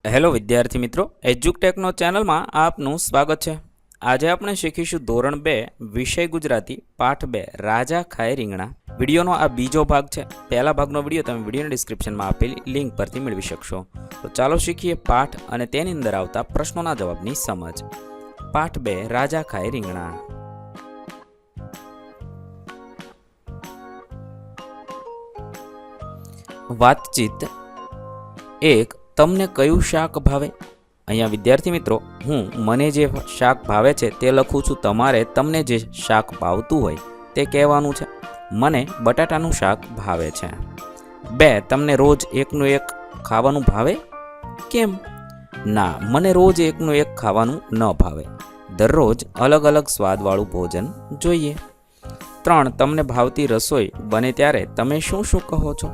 Hello વિદ્યાર્થી મિત્રો, એજ્યુકટેકનો ચેનલમાં આપનું સ્વાગત છે। આજે આપણે શીખીશું ધોરણ 2 વિષય ગુજરાતી પાઠ 2 રાજા ખાય રીંગણા। વિડીયોનો આ બીજો ભાગ છે। પહેલા ભાગનો વિડીયો તમે વિડીયોના ડિસ્ક્રિપ્શનમાં આપેલી લિંક પરથી મેળવી શકશો। તો ચાલો શીખીએ પાઠ અને તેની અંદર આવતા પ્રશ્નોના જવાબની સમજ। પાઠ 2 રાજા ખાય રીંગણા। વાતચીત 1। તમને કયું શાક ભાવે? અહીંયા વિદ્યાર્થી મિત્રો, હું મને જે શાક ભાવે છે તે લખું છું। તમારે તમને જે શાક ભાવતું હોય તે કહેવાનું છે। મને બટાટાનું શાક ભાવે છે। 2। તમને રોજ એકનું એક ખાવાનું ભાવે? કેમ? ના, મને રોજ એકનું એક ખાવાનું ન ભાવે। દરરોજ અલગ અલગ સ્વાદવાળું ભોજન જોઈએ। 3। તમને ભાવતી રસોઈ બને ત્યારે તમે શું શું કહો છો?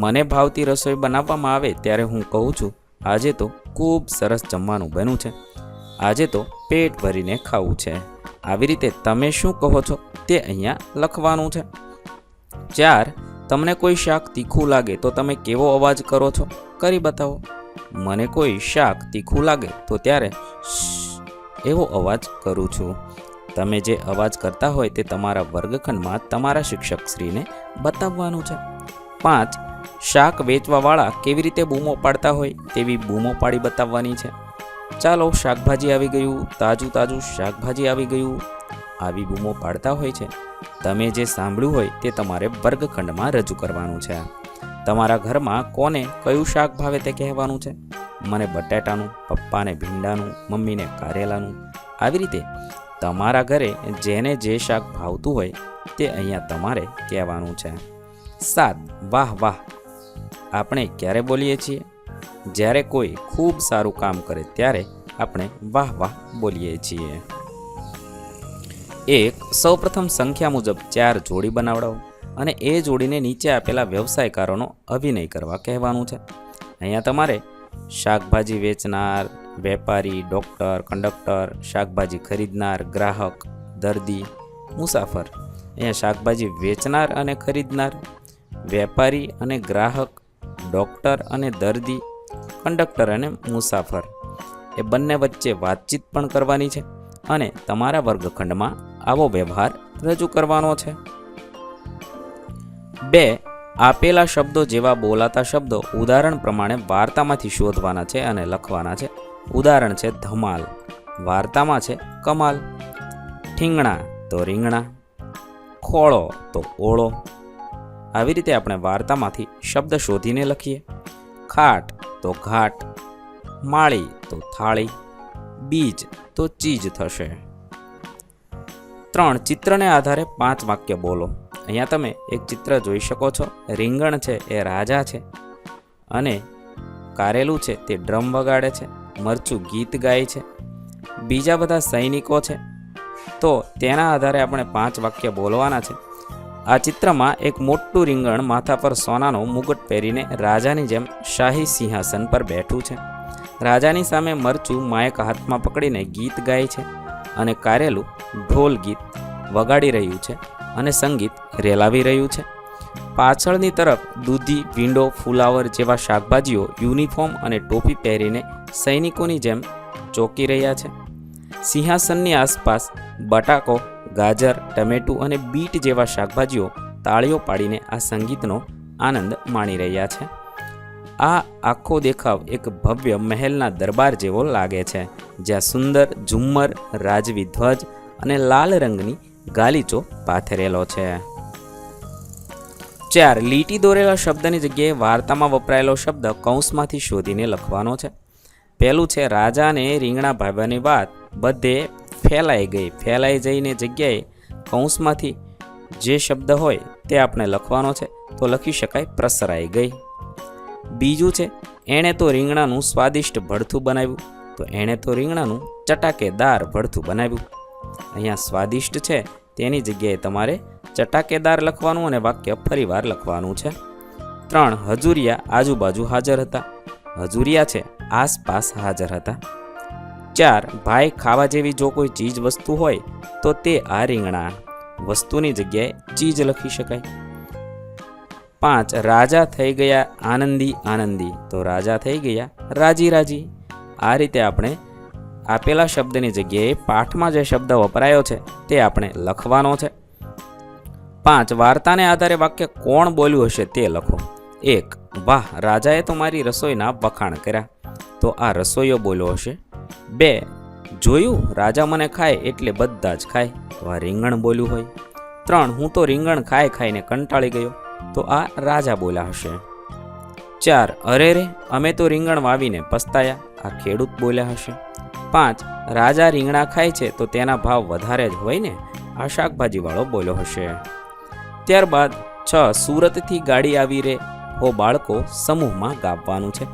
મને ભાવતી રસોઈ બનાવવામાં આવે ત્યારે હું કહું છું, આજે તો ખૂબ સરસ જમવાનું બન્યું છે, આજે તો પેટ ભરીને ખાવું છે। આવી રીતે તમે શું કહો છો તે અહીંયા લખવાનું છે। 4। તમને કોઈ શાક તીખું લાગે તો તમે કેવો અવાજ કરો છો? કરી બતાવો। મને કોઈ શાક તીખું લાગે તો ત્યારે એવો અવાજ કરું છું। તમે જે અવાજ કરતા હોય તે તમારા વર્ગખંડમાં તમારા શિક્ષકશ્રીને બતાવવાનું છે। 5। શાક વેચવાવાળા કેવી રીતે બૂમો પાડતા હોય તેવી બૂમો પાડી બતાવવાની છે। ચાલો, શાકભાજી આવી ગયું, તાજું તાજું શાકભાજી આવી ગયું, આવી બૂમો પાડતા હોય છે। તમે જે સાંભળ્યું હોય તે તમારે વર્ગખંડમાં રજૂ કરવાનું છે। તમારા ઘરમાં કોને કયું શાક ભાવે તે કહેવાનું છે। મને બટાટાનું, પપ્પાને ભીંડાનું, મમ્મીને કારેલાનું। આવી રીતે તમારા ઘરે જેને જે શાક ભાવતું હોય તે અહીંયા તમારે કહેવાનું છે। 7। વાહ વાહ આપણે ક્યારે બોલીએ છીએ? જ્યારે કોઈ ખૂબ સારું કામ કરે ત્યારે આપણે વાહ વાહ બોલીએ છીએ। 1। સૌપ્રથમ સંખ્યા મુજબ 4 જોડી બનાવડાવો અને એ જોડીને નીચે આપેલા વ્યવસાયકારોનો અભિનય કરવા કહેવાનું છે। અહીંયા તમારે શાકભાજી વેચનાર, વેપારી, ડૉક્ટર, કંડક્ટર, શાકભાજી ખરીદનાર, ગ્રાહક, દર્દી, મુસાફર। અહીંયા શાકભાજી વેચનાર અને ખરીદનાર, વેપારી અને ગ્રાહક, ડૉક્ટર અને દર્દી, કંડક્ટર અને મુસાફર એ બંને વચ્ચે વાતચીત પણ કરવાની છે અને તમારા વર્ગખંડમાં આવો વ્યવહાર રજૂ કરવાનો છે। 2। આપેલા શબ્દો જેવા બોલાતા શબ્દો ઉદાહરણ પ્રમાણે વાર્તામાંથી શોધવાના છે અને લખવાના છે। ઉદાહરણ છે ધમાલ, વાર્તામાં છે કમાલ। ઠીંગણા તો રીંગણા, ખોળો તો ઓળો। આવી રીતે આપણે વાર્તામાંથી શબ્દ શોધીને લખીએ। ખાટ તો ઘાટ, માળી તો થાળી, બીજ તો ચીજ થશે। 3। ચિત્રને આધારે 5 વાક્ય બોલો। અહીંયા તમે એક ચિત્ર જોઈ શકો છો। રીંગણ છે એ રાજા છે અને કારેલું છે તે ડ્રમ વગાડે છે, મરચું ગીત ગાય છે, બીજા બધા સૈનિકો છે। તો તેના આધારે આપણે 5 વાક્ય બોલવાના છે। આ ચિત્રમાં એક મોટું રીંગણ માથા પર સોનાનો મુગટ પહેરીને રાજાની જેમ શાહી સિંહાસન પર બેઠું છે। રાજાની સામે મરચું માયક હાથમાં પકડીને ગીત ગાય છે અને કારેલું ઢોલ ગીત વગાડી રહ્યું છે અને સંગીત રેલાવી રહ્યું છે। પાછળની તરફ દૂધી, ભીંડો, ફુલાવર જેવા શાકભાજીઓ યુનિફોર્મ અને ટોપી પહેરીને સૈનિકોની જેમ ચોકી રહ્યા છે। સિંહાસનની આસપાસ બટાકો, ગાજર, ટમેટું અને બીટ જેવા શાકભાજીઓ તાળીઓ પાડીને આ સંગીતનો આનંદ માણી રહ્યા છે। આ આખો દેખાવ એક ભવ્ય મહેલના દરબાર જેવો લાગે છે, જ્યાં સુંદર ઝુમ્મર, રાજવી ધ્વજ અને લાલ રંગની ગાલીચો પાથરેલો છે। 4। લીટી દોરેલા શબ્દની જગ્યાએ વાર્તામાં વપરાયેલો શબ્દ કૌંસમાંથી શોધીને લખવાનો છે। પહેલું છે રાજાને રીંગણા ભાવવાની વાત બધે ફેલાઈ ગઈ। ફેલાઈ જઈને જગ્યાએ કૌંસમાંથી જે શબ્દ હોય તે આપણે લખવાનો છે। તો લખી શકાય પ્રસરાઈ ગઈ। બીજું છે એણે તો રીંગણાનું સ્વાદિષ્ટ ભરથું બનાવ્યું। તો એણે તો રીંગણાનું ચટાકેદાર ભરથું બનાવ્યું। અહીંયા સ્વાદિષ્ટ છે તેની જગ્યાએ તમારે ચટાકેદાર લખવાનું અને વાક્ય ફરીવાર લખવાનું છે। 3। હજુરિયા આજુબાજુ હાજર હતા। હજુરિયા છે આસપાસ હાજર હતા। 4। ભાઈ ખાવા જેવી જો કોઈ ચીજ વસ્તુ હોય તો તે આ રીંગણા। વસ્તુની જગ્યાએ ચીજ લખી શકાય। 5 રાજા થઈ ગયા આનંદી આનંદી, તો રાજા થઈ ગયા રાજી રાજી. આ રીતે આપણે આપેલા શબ્દની જગ્યાએ પાઠમાં જે શબ્દ વપરાયો છે તે આપણે લખવાનો છે. 5 વાર્તાને આધારે વાક્ય કોણ બોલ્યું હશે તે લખો. 1 વાહ, રાજાએ તો મારી રસોઈના વખાણ કર્યા, તો આ રસોઈયો બોલ્યો હશે. 2 જોયું, રાજા મને ખાય એટલે બધા જ ખાય, તો આ રીંગણ બોલ્યું હોય. 3 હું તો રીંગણ ખાઈ ખાઈને કંટાળી ગયો, તો આ રાજા બોલ્યા હશે. 4 અરે રે, અમે તો રીંગણ વાવીને પસ્તાયા, આ ખેડૂત બોલ્યા હશે. 5 રાજા રીંગણા ખાય છે તો તેના ભાવ વધારે જ હોય ને, આ શાકભાજીવાળો બોલ્યો હશે. ત્યારબાદ 6 સુરતથી ગાડી આવી રે હો બાળકો, સમૂહમાં ગાવાનું છે.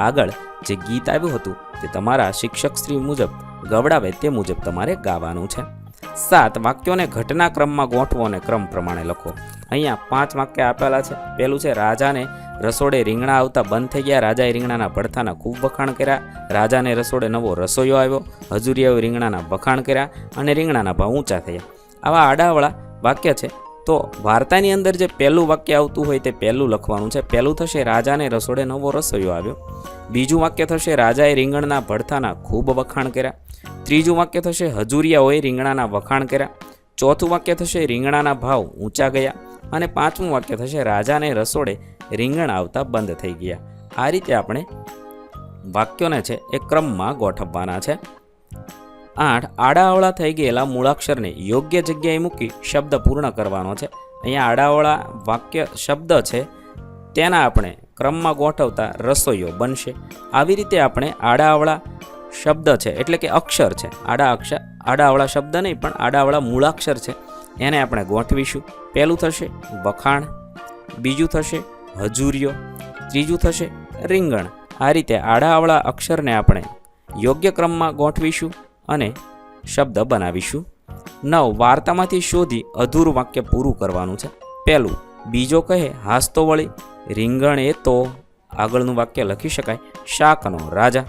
આગળ જે ગીત આવ્યું હતું તે તમારા શિક્ષક શ્રી મુજબ ગવડાવે તે મુજબ તમારે ગાવાનું છે. 7 વાક્યોને ઘટનાક્રમમાં ગોઠવો અને ક્રમ પ્રમાણે લખો. અહીંયા 5 વાક્ય આપેલા છે. પહેલું છે રાજાને રસોડે રીંગણા આવતા બંધ થઈ ગયા, રાજાએ રીંગણાના ભડથાના ખૂબ વખાણ કર્યા, રાજાને રસોડે નવો રસોઈયો આવ્યો, હજુરિયાએ રીંગણાના વખાણ કર્યા અને રીંગણાના ભાવ ઊંચા થયા. આવા આડાવળા વાક્ય છે. તો વાર્તાની અંદર જે પહેલું વાક્ય આવતું હોય તે પહેલું લખવાનું છે. પહેલું થશે રાજાને રસોડે નવો રસોઈયો આવ્યો. બીજું વાક્ય થશે રાજાએ રીંગણના ભડથાના ખૂબ વખાણ કર્યા. ત્રીજું વાક્ય થશે હજુરિયાઓએ રીંગણાના વખાણ કર્યા. ચોથું વાક્ય થશે રીંગણાના ભાવ ઊંચા ગયા. અને 5મું વાક્ય થશે રાજાને રસોડે રીંગણ આવતા બંધ થઈ ગયા. આ રીતે આપણે વાક્યોને છે એ ક્રમમાં ગોઠવવાના છે. 8 આડાઅવળા થઈ ગયેલા મૂળાક્ષરને યોગ્ય જગ્યાએ મૂકી શબ્દ પૂર્ણ કરવાનો છે. અહીંયા આડાઅવળા વાક્ય શબ્દ છે તેના આપણે ક્રમમાં ગોઠવતા રસોઈયો બનશે. આવી રીતે આપણે આડાઅવળા શબ્દ છે એટલે કે અક્ષર છે, આડાઅવળા શબ્દ નહીં પણ આડાઅવળા મૂળાક્ષર છે, એને આપણે ગોઠવીશું. પહેલું થશે વખાણ, બીજું થશે હજુરિયો, ત્રીજું થશે રીંગણ. આ રીતે આડાઅવળા અક્ષરને આપણે યોગ્ય ક્રમમાં ગોઠવીશું અને શબ્દ બનાવીશું. 9 વાર્તામાંથી શોધી અધૂરું વાક્ય પૂરું કરવાનું છે. પહેલું બીજો કહે હાસ્તો વળી, રીંગણ એ તો, આગળનું વાક્ય લખી શકાય શાકનો રાજા,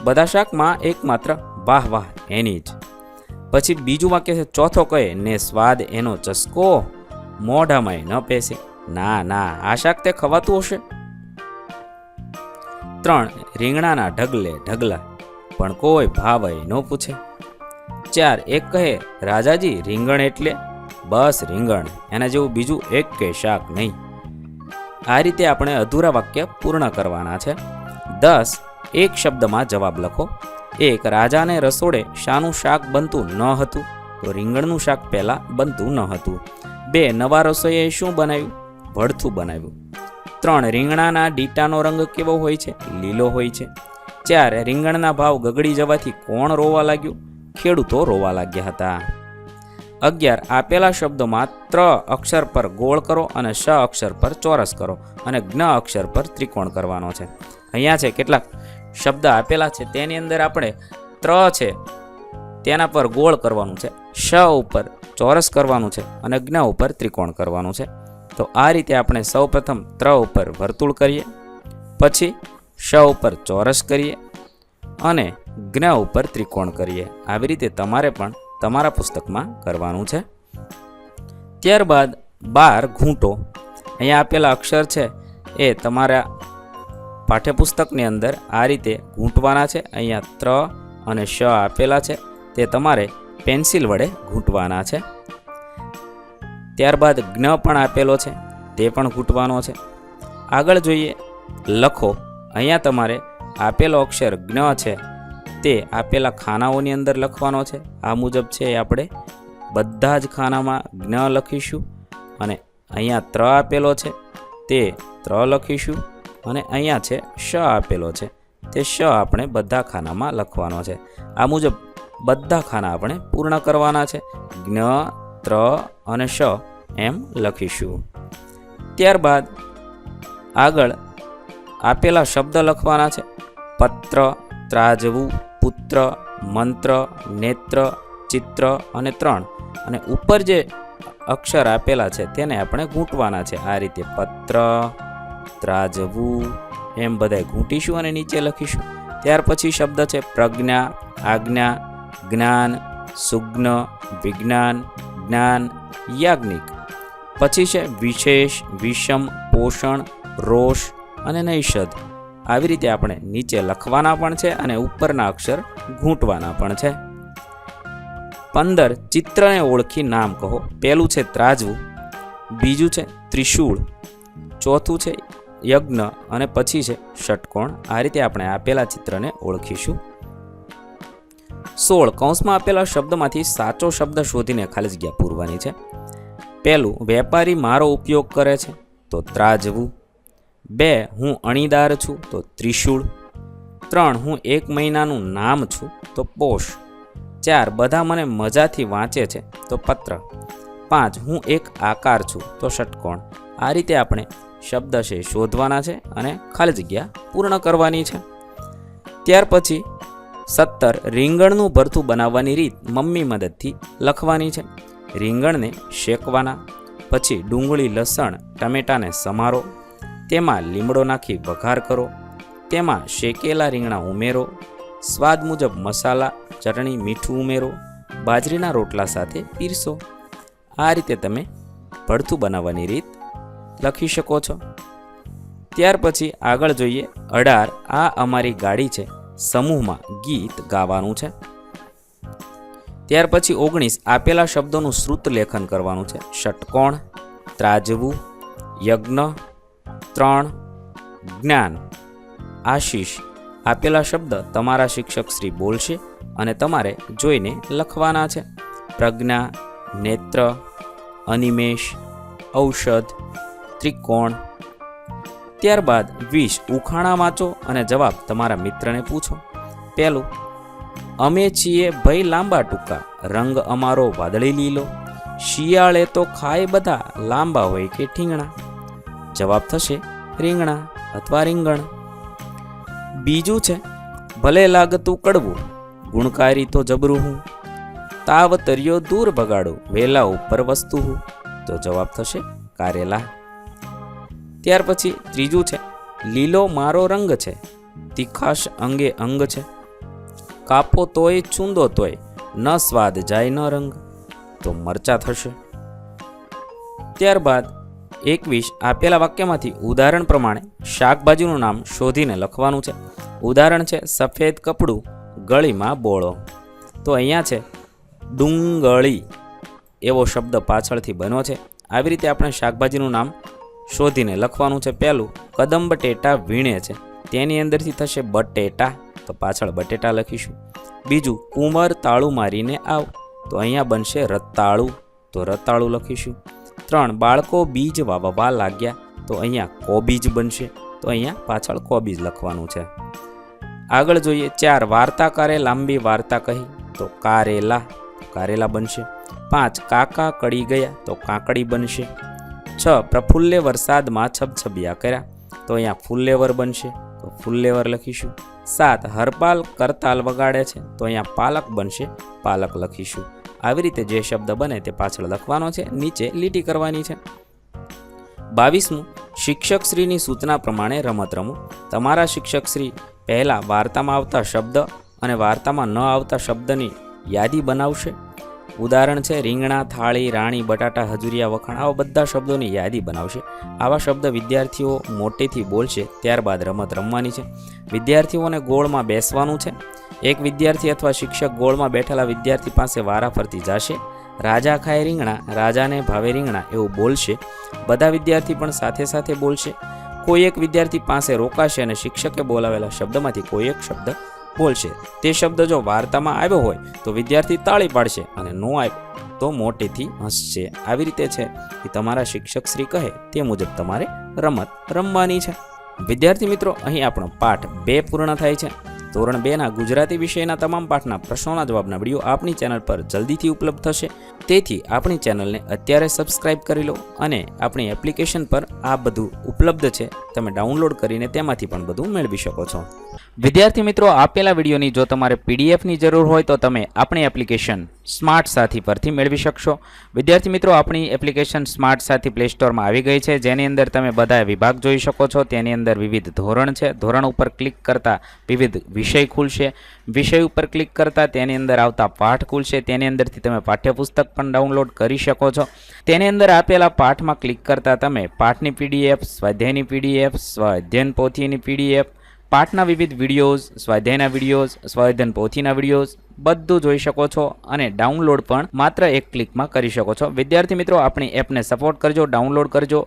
બધા શાકમાં એકમાત્ર વાહ વાહ એની જ. પછી બીજું વાક્ય છે ચોથો કહે ને સ્વાદ એનો ચસ્કો, મોઢામાં ન પેસે, ના ના આ શાક તે ખવાતું હશે. 3 રીંગણાના ઢગલે ઢગલા, પણ કોઈ ભાવ ન પૂછે. 4 એક કહે રાજાજી રીંગણ એટલે બસ રીંગણ, એના જેવું બીજું એક કે શાક નહીં. આ રીતે આપણે અધૂરા વાક્ય પૂર્ણ કરવાના છે. 10 એક શબ્દમાં જવાબ લખો. 1 રાજાને રસોડે શાનું શાક બનતું ન હતું, તો રીંગણનું શાક પહેલાં બનતું ન હતું. 2 નવા રસોઈએ શું બનાવ્યું, ભડથું બનાવ્યું. 3 રીંગણાના ડીટાનો રંગ કેવો હોય છે, લીલો હોય છે. 4 રીંગણના ભાવ ગગડી જવાથી કોણ રોવા લાગ્યું, ખેડૂતો રોવા લાગ્યા હતા. 11 આપેલા શબ્દોમાં ત્ર અક્ષર પર ગોળ કરો અને શ અક્ષર પર ચોરસ કરો અને જ્ઞ અક્ષર પર ત્રિકોણ કરવાનો છે. અહીંયા છે કેટલાક શબ્દ આપેલા છે, તેની અંદર આપણે ત્ર છે તેના પર ગોળ કરવાનું છે, શ ઉપર ચોરસ કરવાનું છે અને જ્ઞ ઉપર ત્રિકોણ કરવાનું છે. તો આ રીતે આપણે સૌપ્રથમ ત્ર ઉપર વર્તુળ કરીએ, પછી શ ઉપર ચોરસ કરીએ અને જ્ઞ ઉપર ત્રિકોણ કરીએ. આવી રીતે તમારે પણ તમારા પુસ્તકમાં કરવાનું છે. ત્યારબાદ 12 ઘૂંટો. અહીંયા આપેલા અક્ષર છે એ તમારા પાઠ્યપુસ્તકની અંદર આ રીતે ઘૂંટવાના છે. અહીંયા ત્ર અને શ આપેલા છે તે તમારે પેન્સિલ વડે ઘૂંટવાના છે. ત્યારબાદ જ્ઞ પણ આપેલો છે તે પણ ઘૂંટવાનો છે. આગળ જોઈએ લખો. અહીંયા તમારે આપેલો અક્ષર જ્ઞ છે તે આપેલા ખાનાઓની અંદર લખવાનો છે. આ મુજબ છે એ આપણે બધા જ ખાનામાં જ્ઞ લખીશું અને અહીંયા ત્ર આપેલો છે તે ત્ર લખીશું અને અહીંયા છે શ આપેલો છે તે શ આપણે બધા ખાનામાં લખવાનો છે. આ મુજબ બધા ખાના આપણે પૂર્ણ કરવાના છે. જ્ઞ, ત્ર અને શ એમ લખીશું. ત્યારબાદ આગળ આપેલા શબ્દ લખવાના છે. પત્ર, ત્રાજવું, પુત્ર, મંત્ર, નેત્ર, ચિત્ર અને 3 અને ઉપર જે અક્ષર આપેલા છે તેને આપણે ઘૂંટવાના છે. આ રીતે પત્ર, ત્રાજવું એમ બધાય ઘૂંટીશું અને નીચે લખીશું. ત્યાર પછી શબ્દ છે પ્રજ્ઞા, આજ્ઞા, જ્ઞાન, સુજ્ઞ, વિજ્ઞાન, જ્ઞાન, યાજ્ઞિક. પછી છે વિશેષ, વિષમ, પોષણ, રોષ અને નૈષધ. આવી રીતે આપણે નીચે લખવાના પણ છે અને ઉપરના અક્ષર ઘૂંટવાના પણ છે. 15 ચિત્રને ઓળખી નામ કહો. પહેલું છે ત્રાજવું, બીજું છે ત્રિશૂળ, ચોથું છે યજ્ઞ અને પછી છે ષટકોણ. આ રીતે આપણે આપેલા ચિત્રને ઓળખીશું. 16 કૌંસમાં આપેલા શબ્દમાંથી સાચો શબ્દ શોધીને ખાલી જગ્યા પૂરવાની છે. પહેલું, વેપારી મારો ઉપયોગ કરે છે, તો ત્રાજવું. 2, હું અણીદાર છું, તો ત્રિશૂળ. 3, હું 1 મહિનાનું નામ છું, તો પોષ. 4, બધા મને મજાથી વાંચે છે, તો પત્ર. 5, હું એક આકાર છું, તો ષટકોણ. આ રીતે આપણે શબ્દ છે શોધવાના છે અને ખાલી જગ્યા પૂર્ણ કરવાની છે. ત્યાર પછી 17 રીંગણનું ભરથું બનાવવાની રીત મમ્મી મદદથી લખવાની છે. રીંગણને શેકવાના, પછી ડુંગળી, લસણ, ટમેટાને સમારો, તેમાં લીમડો નાખી વઘાર કરો, તેમાં શેકેલા રીંગણા ઉમેરો, સ્વાદ મુજબ મસાલા, ચટણી, મીઠું ઉમેરો, બાજરીના રોટલા સાથે પીરસો. આ રીતે તમે ભરથું બનાવવાની રીત લખી શકો છો. ત્યાર પછી આગળ જોઈએ 18 આ અમારી ગાડી છે સમૂહમાં ગીત ગાવાનું છે. ત્યાર પછી 19 આપેલા શબ્દોનું શ્રુત લેખન કરવાનું છે. ષટકોણ, ત્રાજવું, યજ્ઞ, 3, જ્ઞાન, આશીષ. આપેલા શબ્દ તમારા શિક્ષક શ્રી બોલશે અને તમારે જોઈને લખવાના છે. પ્રજ્ઞા, નેત્ર, અનિમેષ, ઔષધ, ત્રિકોણ. ત્યારબાદ 20 ઉખાણા વાંચો અને જવાબ તમારા મિત્રને પૂછો. પહેલું, અમે છીએ ભઈ લાંબા ટૂંકા, રંગ અમારો વાદળી લીલો, શિયાળે તો ખાય બધા, લાંબા હોય કે ઠીંગણા. જવાબ થશે રીંગણા અથવા રીંગણ. બીજું છે, ભલે લાગતું કડવું, ગુણકારી તો જબરું હું, તાવ તર્યો દૂર ભગાડું, વેલા ઉપર વસ્તુ હું. તો જવાબ થશે કારેલા. ત્યાર પછી ત્રીજું છે, લીલો મારો રંગ છે, તીખાશ અંગે અંગ છે, કાપો તોય ચૂંદો તોય, ન સ્વાદ જાય ન રંગ. તો મરચા થશે. ત્યારબાદ 21 આપેલા વાક્યમાંથી ઉદાહરણ પ્રમાણે શાકભાજીનું નામ શોધીને લખવાનું છે. ઉદાહરણ છે સફેદ કપડું, ગળીમાં બોળો. તો અહીંયા છે ડુંગળી એવો શબ્દ પાછળથી બન્યો છે. આવી રીતે આપણે શાકભાજીનું નામ શોધીને લખવાનું છે. પહેલું, કદમ બટેટા વીણે છે, તેની અંદરથી થશે બટેટા, તો પાછળ બટેટા લખીશું. બીજું, કુંવર તાળું મારીને આવ, તો અહીંયા બનશે રતાળું, તો રતાળું લખીશું. 3, બાળકો બીજ વાવવા લાગ્યા, તો અહીંયા કોબીજ બનશે, તો અહીંયા પાછળ કોબીજ લખવાનું છે. આગળ જોઈએ 4 વાર્તાકારે લાંબી વાર્તા કહી, તો કારેલા, કારેલા બનશે. 5 કાકા કડી ગયા, તો કાકડી બનશે. 6 પ્રફુલ્લે વરસાદમાં છબછબિયા કર્યા, તો અહીંયા ફુલ્લેવર બનશે, તો ફુલ્લેવર લખીશું. 7 હરપાલ કરતાલ વગાડે છે, તો અહીંયા પાલક બનશે, પાલક લખીશું. આવી રીતે જે શબ્દ બને તે પાછળ લખવાનો છે, નીચે લીટી કરવાની છે. 22મું શિક્ષકશ્રીની સૂચના પ્રમાણે રમત રમો. તમારા શિક્ષકશ્રી પહેલા વાર્તામાં આવતા શબ્દ અને વાર્તામાં ન આવતા શબ્દની યાદી બનાવશે. ઉદાહરણ છે રીંગણા, થાળી, રાણી, બટાટા, હજુરિયા, વખાણ. આવા બધા શબ્દોની યાદી બનાવશે. આવા શબ્દ વિદ્યાર્થીઓ મોટેથી બોલશે. ત્યારબાદ રમત રમવાની છે. વિદ્યાર્થીઓને ગોળમાં બેસવાનું છે. એક વિદ્યાર્થી અથવા શિક્ષક ગોળમાં બેઠેલા વિદ્યાર્થી પાસે વારાફરતી જશે. રાજા ખાય રીંગણા, રાજાને ભાવે રીંગણા એવું બોલશે. બધા વિદ્યાર્થી પણ સાથે સાથે બોલશે. કોઈ એક વિદ્યાર્થી પાસે રોકાશે અને શિક્ષકે બોલાવેલા શબ્દમાંથી કોઈ એક શબ્દ બોલશે. તે શબ્દ જો વાર્તામાં આવ્યો હોય તો વિદ્યાર્થી તાળી પાડશે અને ન આવ્યો તો મોટેથી હસશે. આવી રીતે છે કે તમારા શિક્ષક શ્રી કહે તે મુજબ તમારે રમત રમવાની છે. વિદ્યાર્થી મિત્રો, અહીં આપણો પાઠ 2 પૂર્ણ થાય છે. ધોરણ 2ના ગુજરાતી વિષયના તમામ પાઠના પ્રશ્નોના જવાબના વિડીયો આપણી ચેનલ પર જલ્દીથી ઉપલબ્ધ થશે. તેથી આપણી ચેનલને અત્યારે સબસ્ક્રાઇબ કરી લો અને આપણી એપ્લિકેશન પર આ બધું ઉપલબ્ધ છે. તમે ડાઉનલોડ કરીને તેમાંથી પણ બધું મેળવી શકો છો. વિદ્યાર્થી મિત્રો, આપેલા વિડીયોની જો તમારે પીડીએફની જરૂર હોય તો તમે આપણી એપ્લિકેશન સ્માર્ટ સાથી પરથી મેળવી શકશો. વિદ્યાર્થી મિત્રો, આપણી એપ્લિકેશન સ્માર્ટ સાથી પ્લે સ્ટોરમાં આવી ગઈ છે, જેની અંદર તમે બધા વિભાગ જોઈ શકો છો. તેની અંદર વિવિધ ધોરણ છે. ધોરણ ઉપર ક્લિક કરતાં વિવિધ વિષય ખુલશે. વિષય ઉપર ક્લિક કરતાં તેની અંદર આવતા પાઠ ખુલશે. તેની અંદરથી તમે પાઠ્યપુસ્તક પણ ડાઉનલોડ કરી શકો છો. તેની અંદર આપેલા પાઠમાં ક્લિક કરતાં તમે પાઠની પીડીએફ, સ્વાધ્યાયની પીડીએફ, સ્વાધ્યાયન પોથીની પીડીએફ, પાઠના વિવિધ વિડીયોઝ, સ્વાધ્યાયના વિડીયોઝ, સ્વાધ્યાયન પોથીના વિડીયોઝ બધું જોઈ શકો છો અને ડાઉનલોડ પણ માત્ર એક ક્લિકમાં કરી શકો છો. વિદ્યાર્થી મિત્રો, આપણી એપને સપોર્ટ કરજો, ડાઉનલોડ કરજો.